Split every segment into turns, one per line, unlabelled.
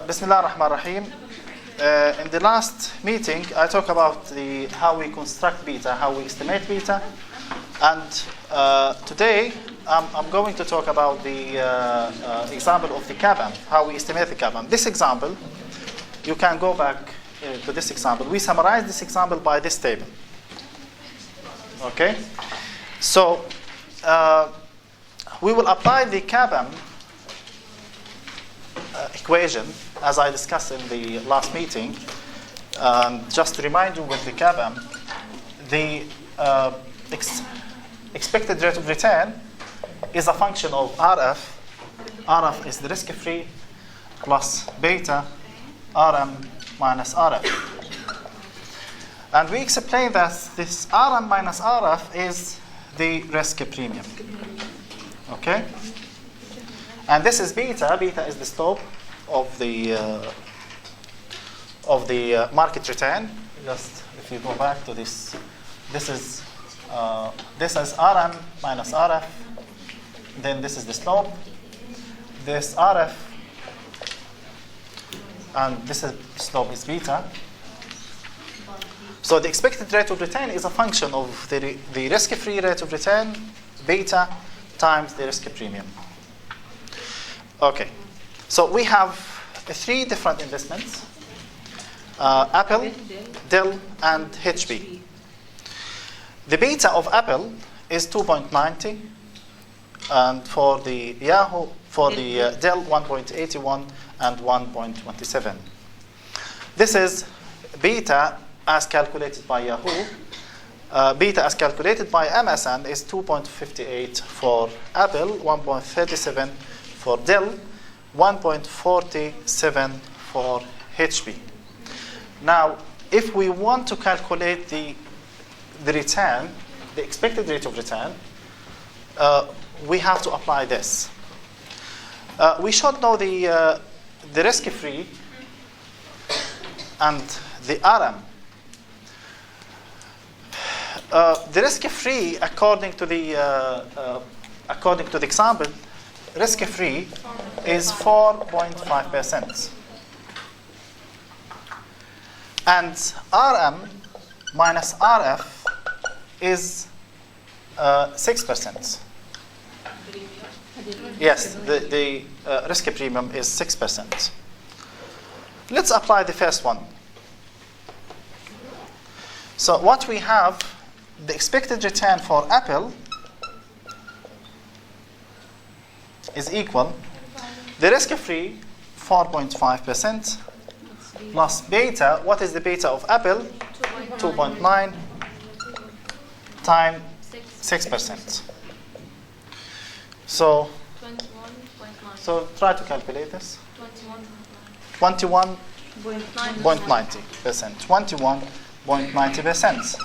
Bismillah ar-Rahman ar-Rahim. In the last meeting, I talked about how we construct beta, how we estimate beta, and today I'm going to talk about the example of the CAPM, how we estimate the CAPM. This example, you can go back to this example. We summarize this example by this table. Okay, so we will apply the CAPM equation as I discussed in the last meeting. Just to remind you, with the CAPM, the expected rate of return is a function of RF. RF is the risk-free plus beta RM minus RF. And we explain that this RM minus RF is the risk premium. Okay? And this is beta. Beta is the slope of the market return. Just if you go back to this, this is RM minus RF. Then this is the slope. This RF, and this is slope is beta. So the expected rate of return is a function of the risk-free rate of return, beta, times the risk premium. Okay, so we have three different investments: Apple, Dell, and HP. The beta of Apple is 2.90, and for the Dell 1.81 and 1.27. This is beta as calculated by Yahoo. Beta as calculated by MSN is 2.58 for Apple, 1.37 for Dell, 1.47 for HP. Now, if we want to calculate the return, the expected rate of return, we have to apply this. We should know the risk-free and the RM. The risk-free, according to the example, risk-free is 4.5%, and RM minus RF is 6%. Yes, the risk premium is 6%. Let's apply the first one. So what we have, the expected return for Apple is equal the risk-free 4.5% plus beta. What is the beta of Apple? 2.9 times 6%. So try to calculate this. 21.90%. 21.90%.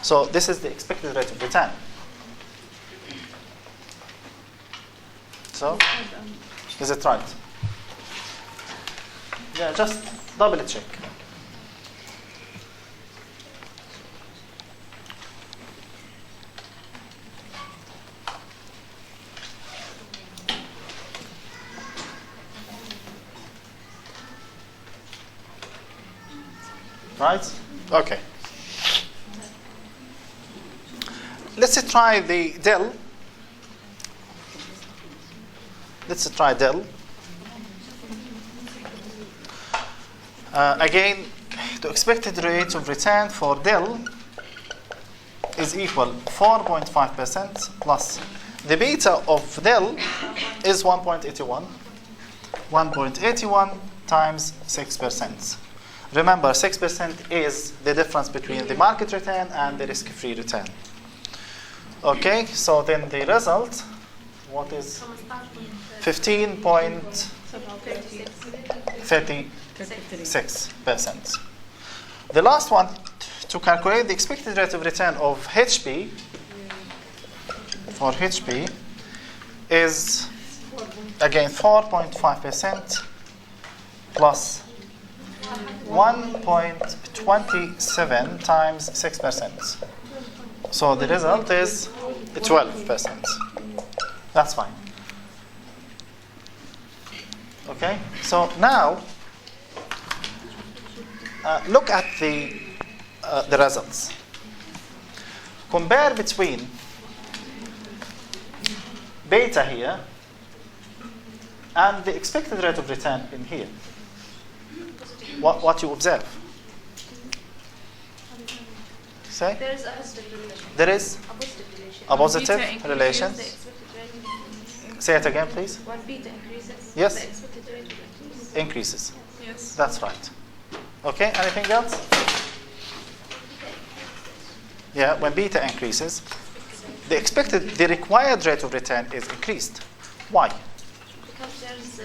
So this is the expected rate of return. So, is it right? Yeah, just double check. Right? Okay. Let's try the Dell. Let's try Dell. Again, the expected rate of return for Dell is equal 4.5% plus the beta of Dell is 1.81. 1.81 times 6%. Remember, 6% is the difference between the market return and the risk-free return. Okay, so then the result, what is 15.36%. The last one, to calculate the expected rate of return of HP, for HP, is again 4.5% plus 1.27 times 6%. So the result is 12%. That's fine. Okay, so now look at the results. Compare between beta here and the expected rate of return in here. What you observe? Say?
There is a positive relation.
There is a positive relation. Say it again, please.
When beta increases,
Yes.
the expected rate will increase.
Increases.
Yes.
That's right. Okay, anything else? Yeah, when beta increases, the required rate of return is increased. Why?
Because there's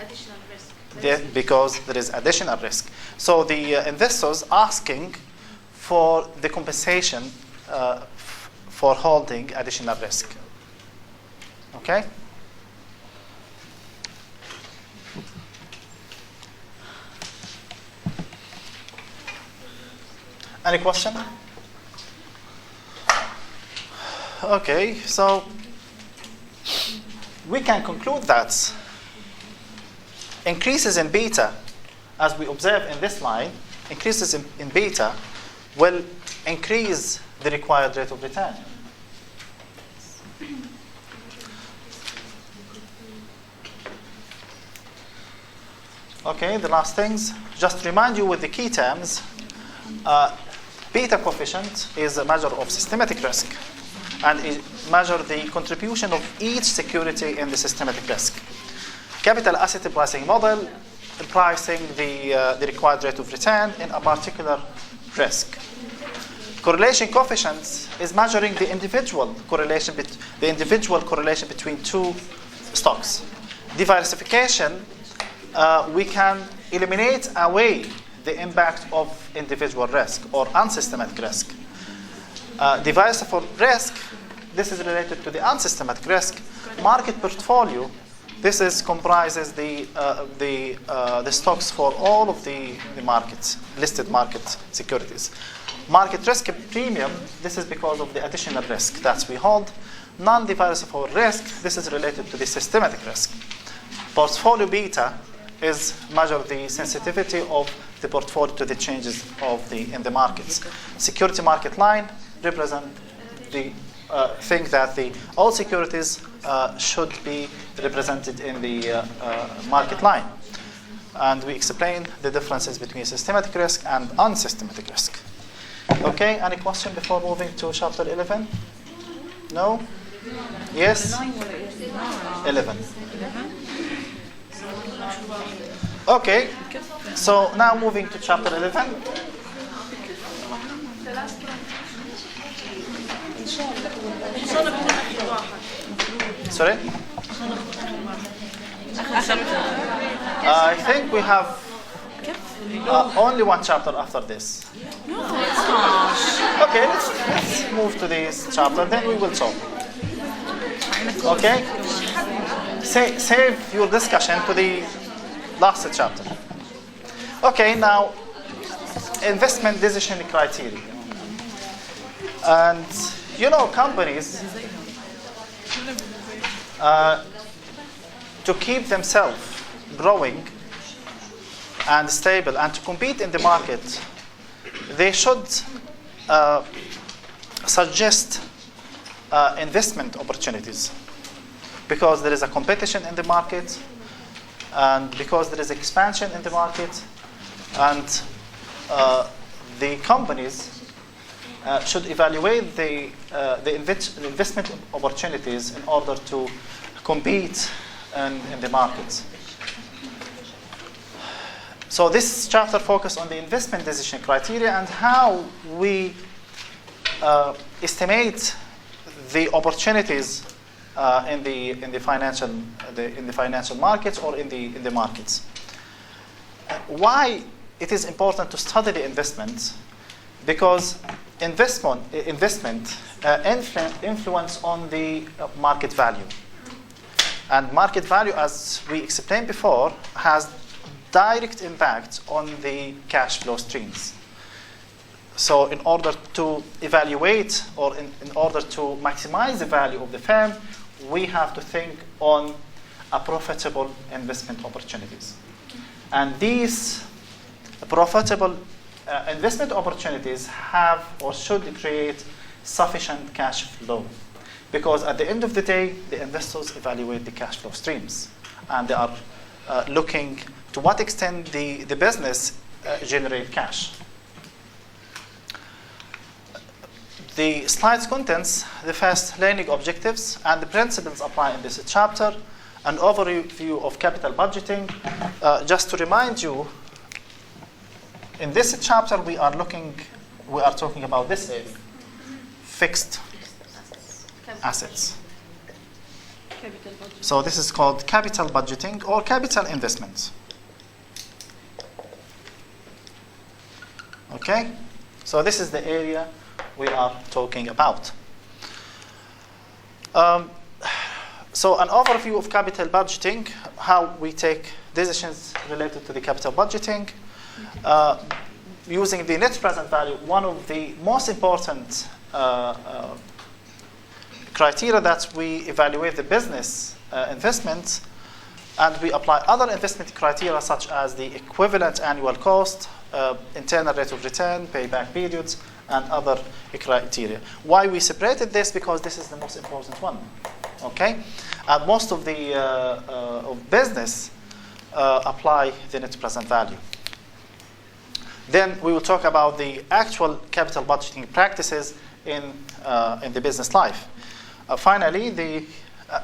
additional risk.
Because there is additional risk. So the investors asking for the compensation for holding additional risk. Okay? Any question? Okay, so we can conclude that increases in beta, as we observe in this line, increases in beta will increase the required rate of return. Okay, the last things, just to remind you with the key terms, beta coefficient is a measure of systematic risk, and it measures the contribution of each security in the systematic risk. Capital asset pricing model pricing the required rate of return in a particular risk. Correlation coefficient is measuring the individual correlation between two stocks. Diversification, we can eliminate away the impact of individual risk or unsystematic risk. Diversified risk, this is related to the unsystematic risk. Market portfolio, this is comprises the stocks for all of the markets, listed market securities. Market risk premium, this is because of the additional risk that we hold. Non-diversified risk, this is related to the systematic risk. Portfolio beta is measure the sensitivity of the portfolio to the changes in the markets. Security market line represent the thing that all securities should be represented in the market line. And we explain the differences between systematic risk and unsystematic risk. Okay, any question before moving to chapter 11? No? Yes? 11. Okay, so now moving to chapter 11. Sorry? I think we have only one chapter after this. Okay, let's move to this chapter, then we will talk. Okay? Save your discussion to the last chapter. Okay, now investment decision criteria. And companies to keep themselves growing and stable and to compete in the market, they should suggest investment opportunities, because there is a competition in the market and because there is expansion in the market, and the companies should evaluate the investment opportunities in order to compete in the market. So this chapter focuses on the investment decision criteria and how we estimate the opportunities in the financial markets or in the markets. Why it is important to study the investment? Because investment influence on the market value, and market value, as we explained before, has direct impact on the cash flow streams. So in order to evaluate or in order to maximize the value of the firm, we have to think on profitable investment opportunities. And these profitable investment opportunities have or should create sufficient cash flow. Because at the end of the day, the investors evaluate the cash flow streams. And they are looking to what extent the business generate cash. The slide's contents the first learning objectives and the principles apply in this chapter, an overview of capital budgeting. Just to remind you, in this chapter we are talking about this area, fixed assets. So this is called capital budgeting or capital investments. Okay? So this is the area we are talking about. So an overview of capital budgeting, how we take decisions related to the capital budgeting. Using the net present value, one of the most important criteria that we evaluate the business investments, and we apply other investment criteria such as the equivalent annual cost, internal rate of return, payback periods, and other criteria. Why we separated this? Because this is the most important one. Okay, and most of the of business apply the net present value. Then we will talk about the actual capital budgeting practices in the business life. Finally, the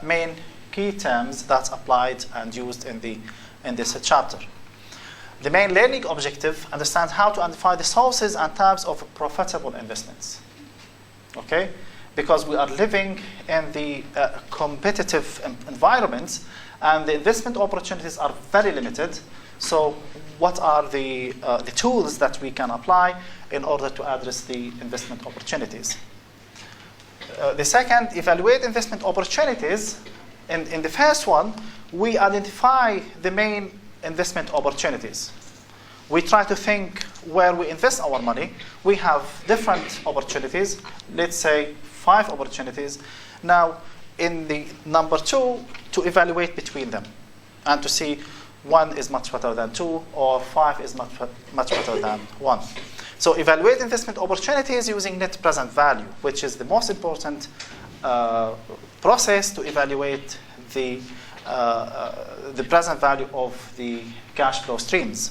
main key terms that's applied and used in this chapter. The main learning objective understands how to identify the sources and types of profitable investments. Okay, because we are living in the competitive environment, and the investment opportunities are very limited. So, what are the tools that we can apply in order to address the investment opportunities? The second, evaluate investment opportunities. In the first one, we identify the main investment opportunities. We try to think where we invest our money. We have different opportunities, let's say 5 opportunities. Now, in the number 2, to evaluate between them and to see 1 is much better than 2 or 5 is much better than 1. So evaluate investment opportunities using net present value, which is the most important process to evaluate the present value of the cash flow streams.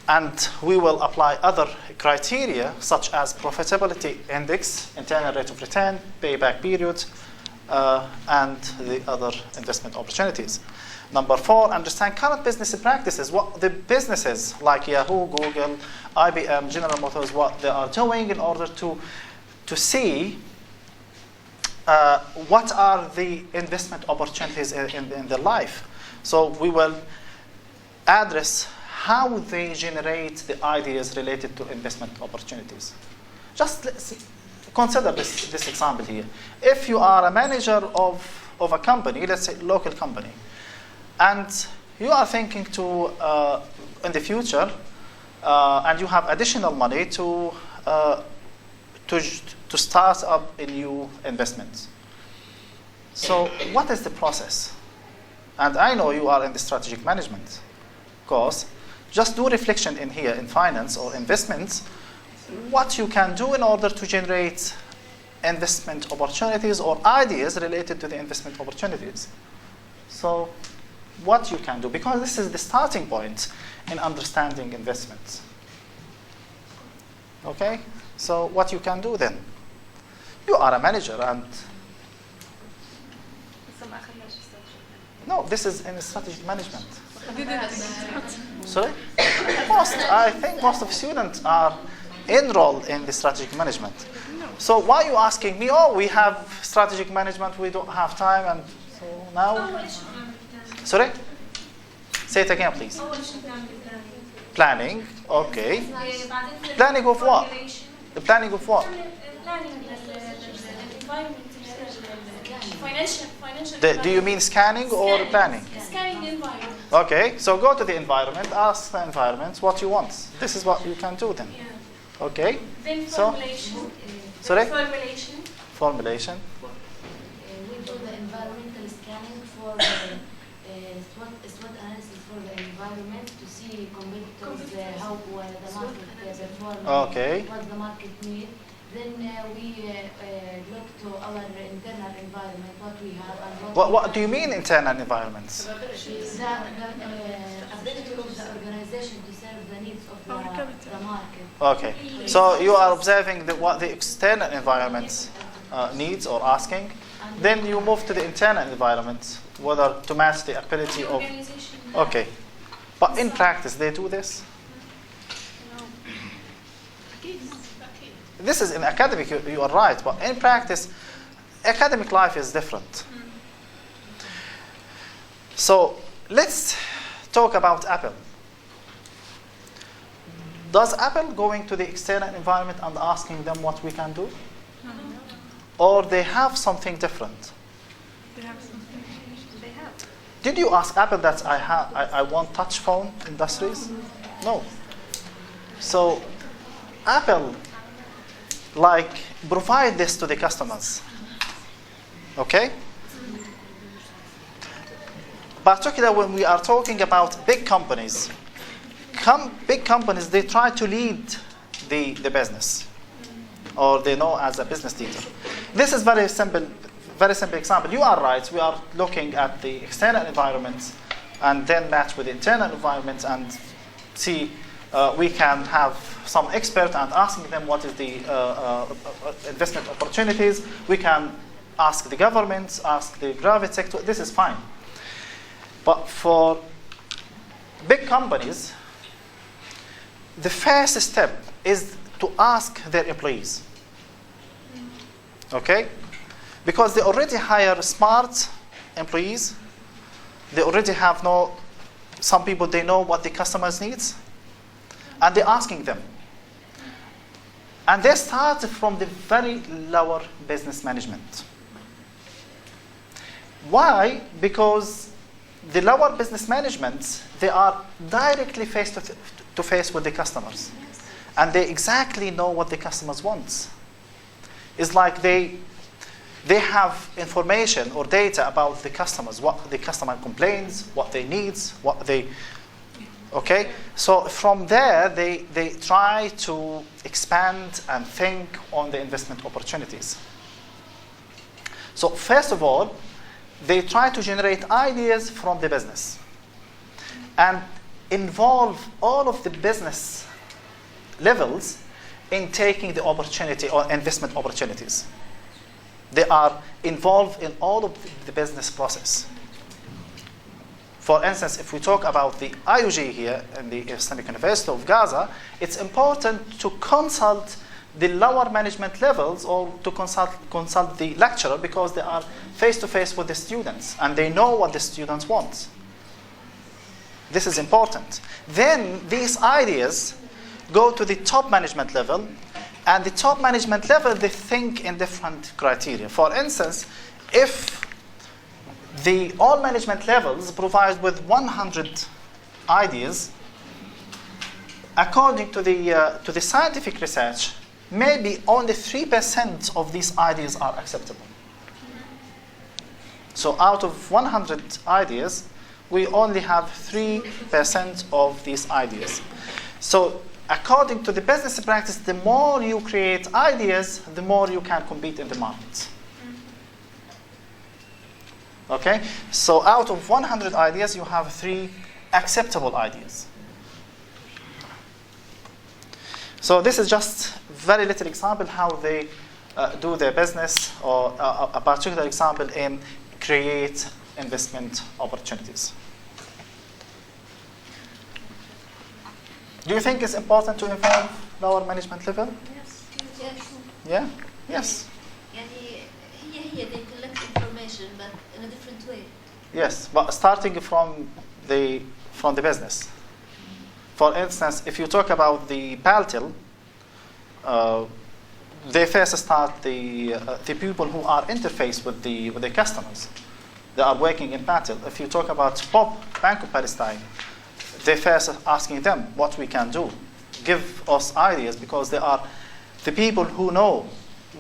And we will apply other criteria such as profitability index, internal rate of return, payback period, and the other investment opportunities. Number 4, understand current business practices, what the businesses like Yahoo, Google, IBM, General Motors, what they are doing in order to see what are the investment opportunities in their life. So we will address how they generate the ideas related to investment opportunities. Just consider this example here. If you are a manager of a company, let's say local company, and you are thinking to, in the future, and you have additional money to start up a new investment. So what is the process? And I know you are in the strategic management course. Just do reflection in here in finance or investments, what you can do in order to generate investment opportunities or ideas related to the investment opportunities. So what you can do, because this is the starting point in understanding investments. Okay? So what you can do then? You are a manager and... No, this is in strategic management. Sorry? I think most of students are enrolled in the strategic management. So why are you asking me, oh, we have strategic management, we don't have time, and so now... Sorry? Say it again, please. Planning, okay. Planning of what? The planning of what? Do you mean scanning or planning?
Scanning the environment.
Okay, so go to the environment, ask the environment what you want. This is what you can do then.
Yeah.
Okay?
Then
So-
formulation.
Sorry?
Formulation.
Formulation.
We do the environmental scanning
environment to see competitors, how the market performing,
Okay.
what the market need. Then we look to our internal environment, what we have and
What do you mean internal environments?
the ability of the organization to serve the needs of the market.
Okay. So you are observing what the external environment needs or asking. Then you move to the internal environment, whether to match the ability of. Okay. But in practice, they do this. This is in academic, you are right, but in practice, academic life is different. So let's talk about Apple. Does Apple going to the external environment and asking them what we can do? Or they have something different?
They have something. They have.
Did you ask Apple that I want touch phone industries? No. So Apple provide this to the customers. Okay? Particularly when we are talking about big companies. Big companies, they try to lead the business. Or they know as a business leader. This is very simple example. You are right. We are looking at the external environment and then match with the internal environment and see we can have some expert and asking them what is the investment opportunities. We can ask the governments, ask the private sector. This is fine. But for big companies, the first step is to ask their employees. Okay? Because they already hire smart employees. They already have some people, they know what the customers needs. And they're asking them. And they start from the very lower business management. Why? Because the lower business management, they are directly face to face with the customers. And they exactly know what the customers want. It's like they have information or data about the customers, what the customer complains, what they needs, okay? So from there, they try to expand and think on the investment opportunities. So first of all, they try to generate ideas from the business and involve all of the business levels in taking the opportunity or investment opportunities. They are involved in all of the business process. For instance, if we talk about the IUG here in the Islamic University of Gaza, it's important to consult the lower management levels or to consult the lecturer because they are face-to-face with the students and they know what the students want. This is important. Then these ideas go to the top management level, and the top management level, they think in different criteria. For instance, if all management levels provide with 100 ideas, according to the scientific research, maybe only 3% of these ideas are acceptable. So out of 100 ideas, we only have 3% of these ideas. So according to the business practice, the more you create ideas, the more you can compete in the market. Okay? So out of 100 ideas, you have 3 acceptable ideas. So this is just very little example how they do their business, or a particular example in create investment opportunities. Do you think it's important to involve lower management level?
Yes.
Yes.
Yeah? Yes.
يعني هي they collect information but in a different way.
Yes, but starting from the business. For instance, if you talk about the Paltel, they first start the people who are interfaced with the customers. They are working in Paltel. If you talk about Bank of Palestine, they first asking them what we can do. Give us ideas, because they are the people who know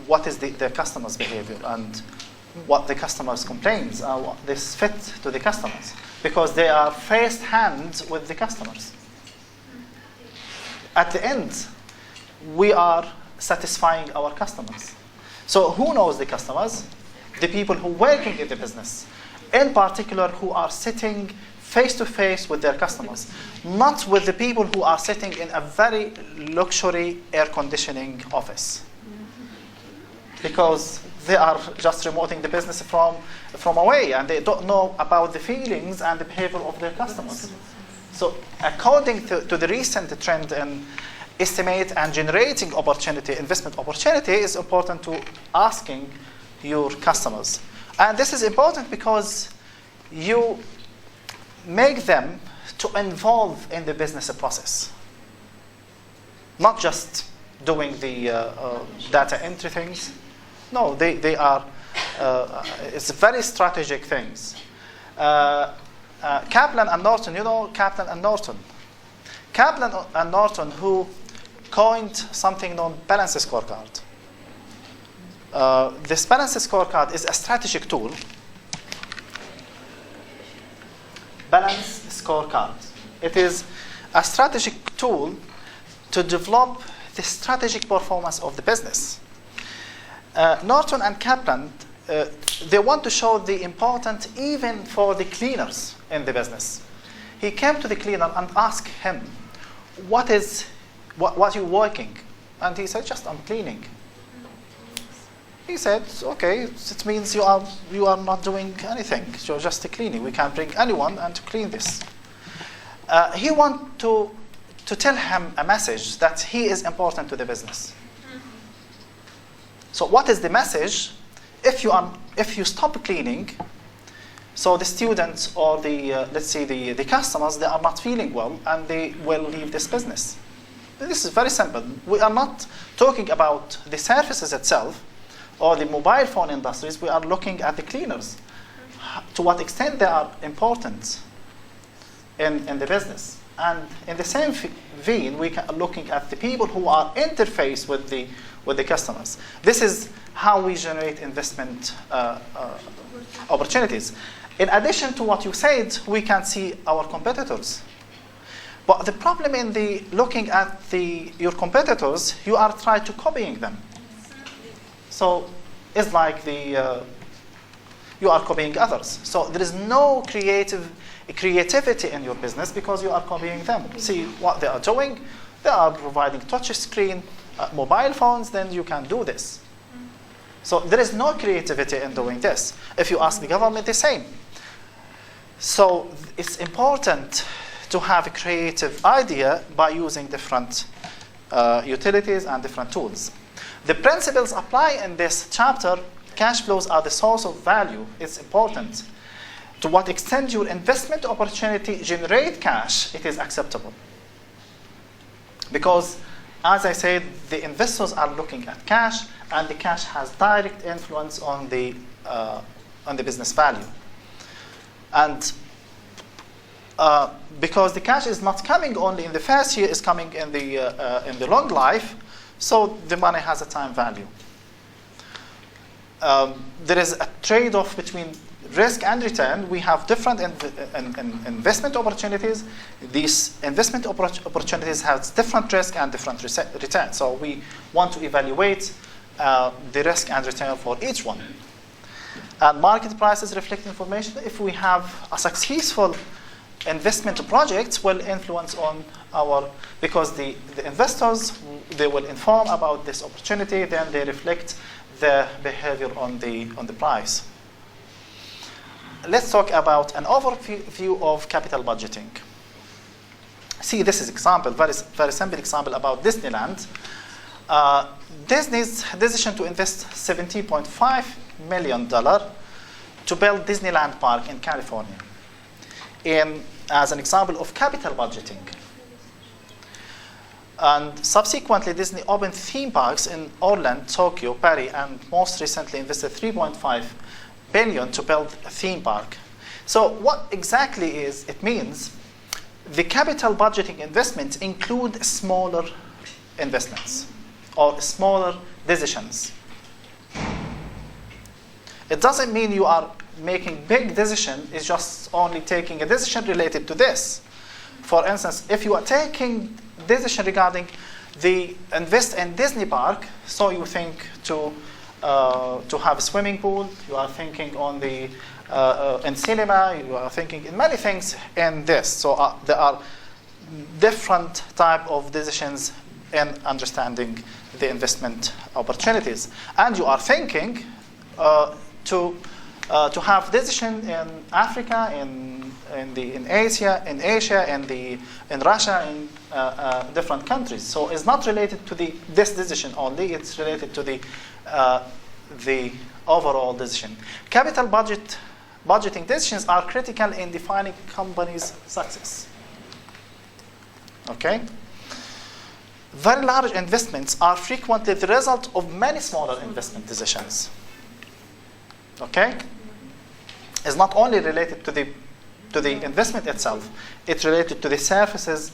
what is their customers' behavior and what the customers' complaints are, what this fit to the customers. because they are first hand with the customers. At the end, we are satisfying our customers. So who knows the customers? The people who are working in the business, in particular who are sitting face-to-face with their customers, not with the people who are sitting in a very luxury air conditioning office. Because they are just remoting the business from away, and they don't know about the feelings and the behavior of their customers. So according to the recent trend in estimate and generating opportunity, investment opportunity, is important to asking your customers. And this is important because you make them to involve in the business process. Not just doing the data entry things. No, they are, it's very strategic things. Kaplan and Norton, you know Kaplan and Norton. Kaplan and Norton, who coined something known balance scorecard. This balance scorecard is a strategic tool. Balance scorecard. It is a strategic tool to develop the strategic performance of the business. Norton and Kaplan, they want to show the importance even for the cleaners in the business. He came to the cleaner and asked him, what you working? And he said, just I'm cleaning. He said, okay, it means you are not doing anything. You're just cleaning. We can bring anyone and to clean this. He want to tell him a message that he is important to the business. So what is the message? If you stop cleaning, so the students or the let's say the customers, they are not feeling well and they will leave this business. This is very simple. We are not talking about the services itself or the mobile phone industries. We are looking at the cleaners, to what extent they are important in the business. And in the same vein, we are looking at the people who are interface with the customers. This is how we generate investment opportunities. In addition to what you said, we can see our competitors. But the problem in the looking at your competitors, you are trying to copying them. So it's like you are copying others. So there is no creativity in your business because you are copying them. See what they are doing. They are providing touch screen, mobile phones, then you can do this. So there is no creativity in doing this. If you ask the government, the same. So it's important to have a creative idea by using different utilities and different tools. The principles apply in this chapter. Cash flows are the source of value. It's important. To what extent your investment opportunity generate cash, it is acceptable. Because, as I said, the investors are looking at cash, and the cash has direct influence on the business value. And because the cash is not coming only in the first year, it's coming in the long life, so the money has a time value. There is a trade-off between risk and return. We have different investment opportunities. These investment opportunities have different risk and different return. So we want to evaluate the risk and return for each one. And market prices reflect information. If we have a successful investment project, will influence on because the investors, they will inform about this opportunity, then they reflect the behavior on the price. Let's talk about an overview of capital budgeting. See, this is example, very, very simple example about Disneyland. Disney's decision to invest $70.5 million to build Disneyland Park in California, as an example of capital budgeting. And subsequently, Disney opened theme parks in Orlando, Tokyo, Paris, and most recently invested $3.5 billion to build a theme park. So what exactly it means? The capital budgeting investments include smaller investments or smaller decisions. It doesn't mean you are making big decision is just only taking a decision related to this. For instance, if you are taking decision regarding the invest in Disney park, so you think to have a swimming pool, you are thinking on the in cinema, you are thinking in many things in this. So there are different type of decisions in understanding the investment opportunities, and you are thinking to have decision in Africa, in Asia, in Russia, in different countries. So it's not related to this decision only; it's related to the overall decision. Capital budgeting decisions are critical in defining companies' success. Okay. Very large investments are frequently the result of many smaller investment decisions. Okay? It's not only related to the investment itself, it's related to the services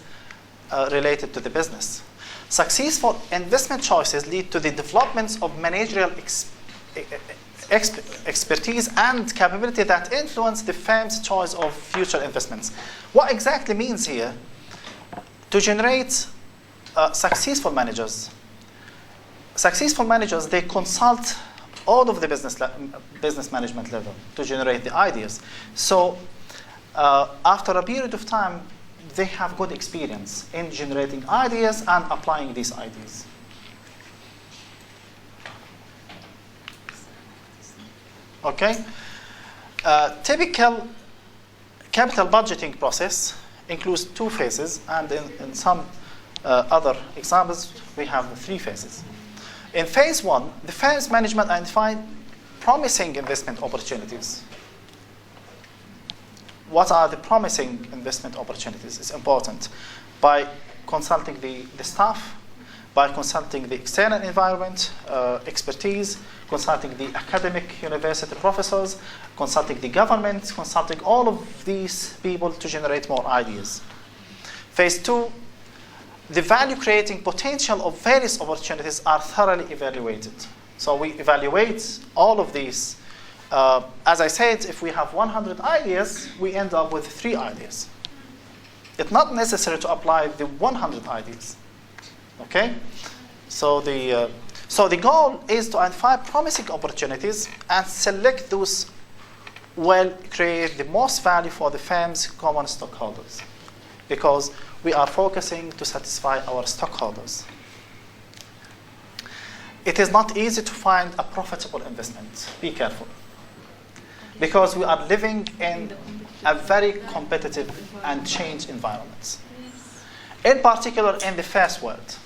related to the business. Successful investment choices lead to the developments of managerial expertise and capability that influence the firm's choice of future investments. What exactly means here? To generate successful managers. Successful managers, they consult all of the business management level to generate the ideas. So after a period of time, they have good experience in generating ideas and applying these ideas. Okay? Typical capital budgeting process includes 2 phases, and in some other examples, we have 3 phases. In phase 1, the firm's management identified promising investment opportunities. What are the promising investment opportunities? It's important. By consulting the staff, by consulting the external environment, expertise, consulting the academic university professors, consulting the government, consulting all of these people to generate more ideas. Phase 2, the value-creating potential of various opportunities are thoroughly evaluated. So we evaluate all of these. As I said, if we have 100 ideas, we end up with 3 ideas. It's not necessary to apply the 100 ideas. Okay? So the goal is to identify promising opportunities and select those will create the most value for the firm's common stockholders, because we are focusing to satisfy our stockholders. It is not easy to find a profitable investment. Be careful. Because we are living in a very competitive and changed environment. In particular, in the first world.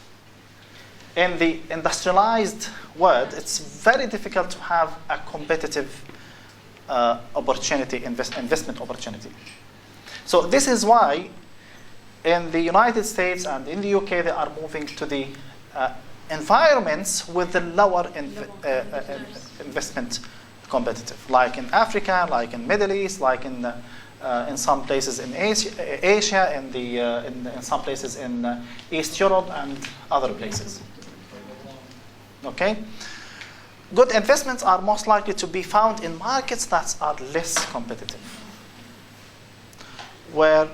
In the industrialized world, it's very difficult to have a competitive investment opportunity. So this is why in the United States and in the UK, they are moving to the environments with the lower investment competitive, like in Africa, like in Middle East, like in some places in Asia, in some places in East Europe and other places. Okay? Good investments are most likely to be found in markets that are less competitive, where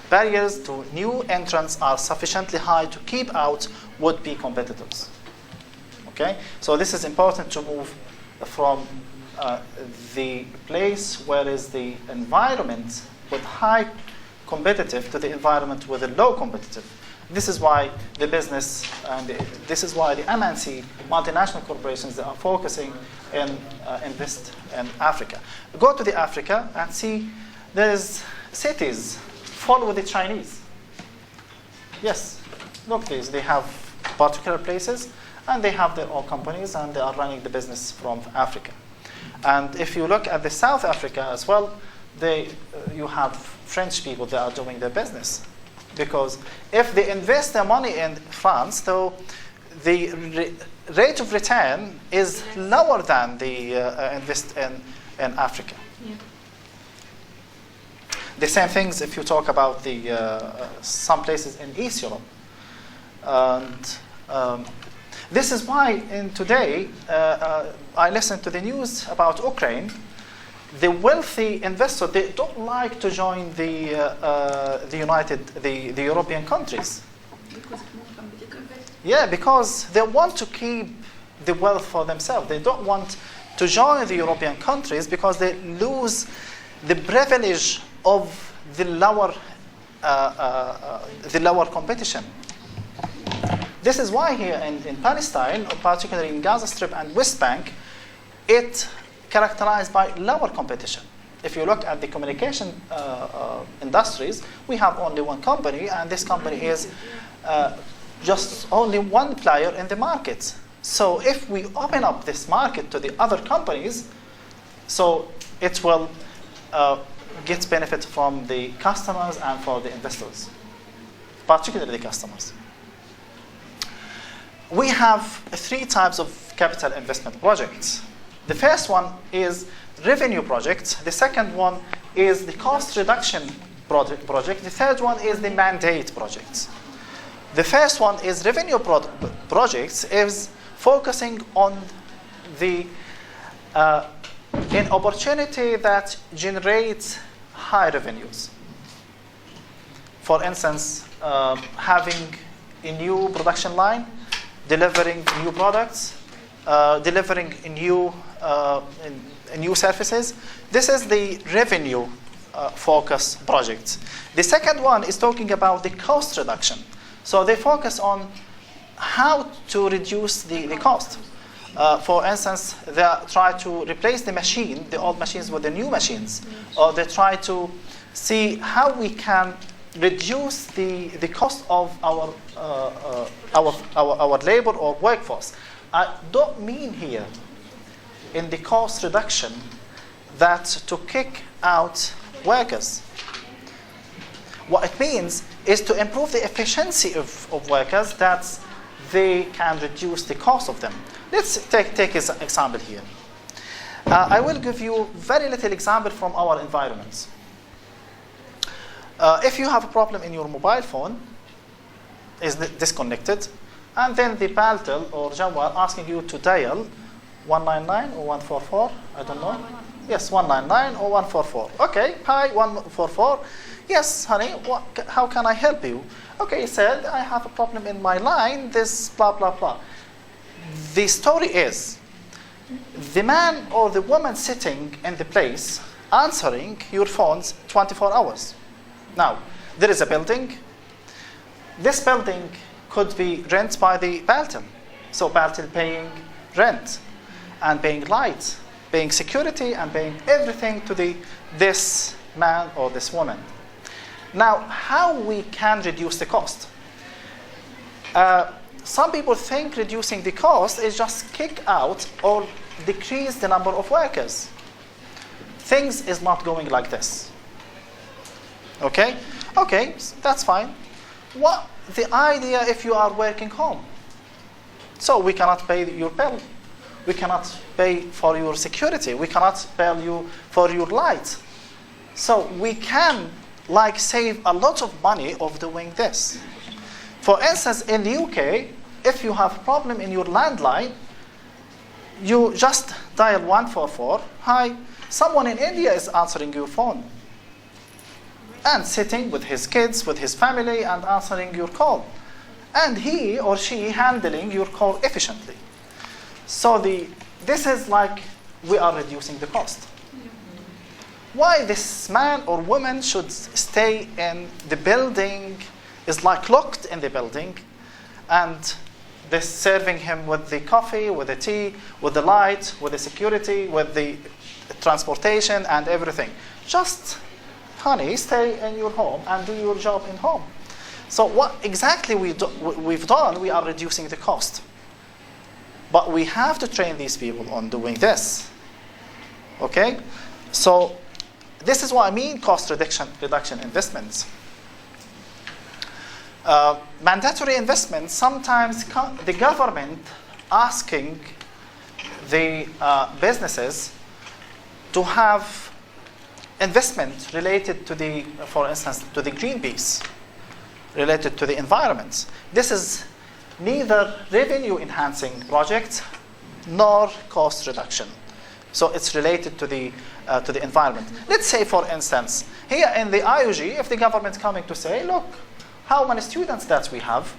barriers to new entrants are sufficiently high to keep out would-be competitors. Okay? So this is important to move from the place where is the environment with high competitive to the environment with a low competitive. This is why the business and this is why the MNC, multinational corporations, they are focusing in invest in Africa. Go to the Africa and see there is cities full with the Chinese. Yes, look, they have particular places and they have their own companies and they are running the business from Africa. And if you look at the South Africa as well, you have French people that are doing their business. Because if they invest their money in France, though, the rate of return is lower than the invest in Africa. Yeah. The same things if you talk about some places in East Europe. And this is why today I listened to the news about Ukraine. the wealthy investor, they don't like to join the European countries.
Because it's more competitive.
Yeah, because they want to keep the wealth for themselves. They don't want to join the European countries because they lose the privilege of the lower competition. This is why here in Palestine, particularly in Gaza Strip and West Bank, it's characterized by lower competition. If you look at the communication industries, we have only one company, and this company is just only one player in the market. So if we open up this market to the other companies, so it will get benefit from the customers and for the investors, particularly the customers. We have 3 types of capital investment projects. The first one is revenue projects. The second one is the cost reduction project. The third one is the mandate projects. The first one is revenue projects, is focusing on the an opportunity that generates high revenues. For instance, having a new production line, delivering new products, delivering new services. This is the revenue focus project. The second one is talking about the cost reduction. So they focus on how to reduce the cost. For instance, they try to replace the old machines with the new machines, or they try to see how we can reduce the cost of our labor or workforce. I don't mean here in the cost reduction that to kick out workers. What it means is to improve the efficiency of workers, that they can reduce the cost of them. Let's take an example here. I will give you very little example from our environments. If you have a problem in your mobile phone, is disconnected, and then the Paltel or Jawwal asking you to dial 199 or 144, I don't know. Yes, 199 or 144. Okay, hi, 144. Yes, honey, how can I help you? Okay, he said, I have a problem in my line, this blah, blah, blah. The story is, the man or the woman sitting in the place answering your phones 24 hours. Now, there is a building. This building could be rented by the Paltel. So Paltel paying rent and paying light, paying security, and paying everything to this man or this woman. Now, how we can reduce the cost? Some people think reducing the cost is just kick out or decrease the number of workers. Things is not going like this. Okay, that's fine. What the idea if you are working home? So we cannot pay your bill. We cannot pay for your security. We cannot pay you for your light. So we can save a lot of money of doing this. For instance, in the UK, if you have a problem in your landline, you just dial 144. Hi, someone in India is answering your phone and sitting with his kids, with his family, and answering your call. And he or she handling your call efficiently. So this is like we are reducing the cost. Why this man or woman should stay in the building, is like locked in the building, and they're serving him with the coffee, with the tea, with the light, with the security, with the transportation and everything. Just, honey, stay in your home and do your job in home. So what exactly we've done, we are reducing the cost. But we have to train these people on doing this. Okay? So this is what I mean, cost reduction investments. Mandatory investments, sometimes the government asking the businesses to have investment related to for instance, to the Greenpeace, related to the environment. This is neither revenue enhancing project nor cost reduction. So it's related to the environment. Let's say, for instance, here in the IUG, if the government's coming to say, look, how many students that we have?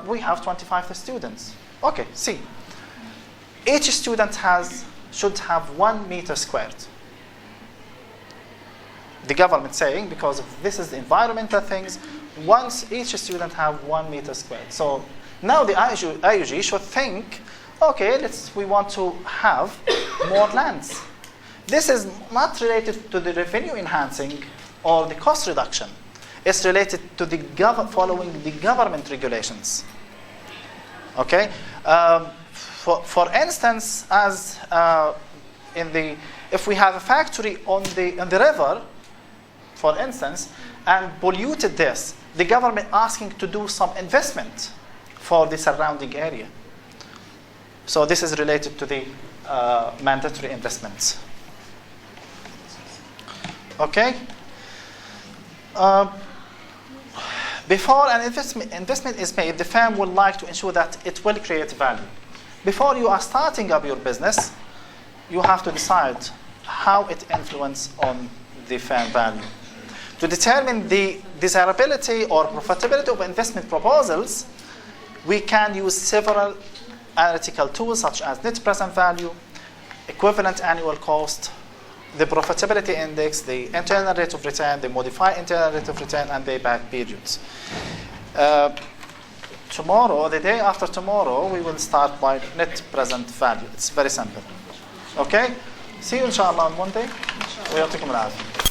We have 25 students. Okay, see. Each student should have 1 meter squared. The government saying, because this is the environmental things, once each student have 1 meter squared. So now the IUG should think, okay, we want to have more lands. This is not related to the revenue enhancing or the cost reduction. It's related to the following the government regulations. Okay, for instance, as if we have a factory on the river, for instance, and polluted this, the government asking to do some investment for the surrounding area. So this is related to the mandatory investments. Okay. Before an investment is made, the firm would like to ensure that it will create value. Before you are starting up your business, you have to decide how it influences on the firm value. To determine the desirability or profitability of investment proposals, we can use several analytical tools such as net present value, equivalent annual cost, the profitability index, the internal rate of return, the modified internal rate of return, and payback periods. Tomorrow, the day after tomorrow, we will start by net present value. It's very simple. Okay? See you inshallah on Monday. ويعطيكم العافية.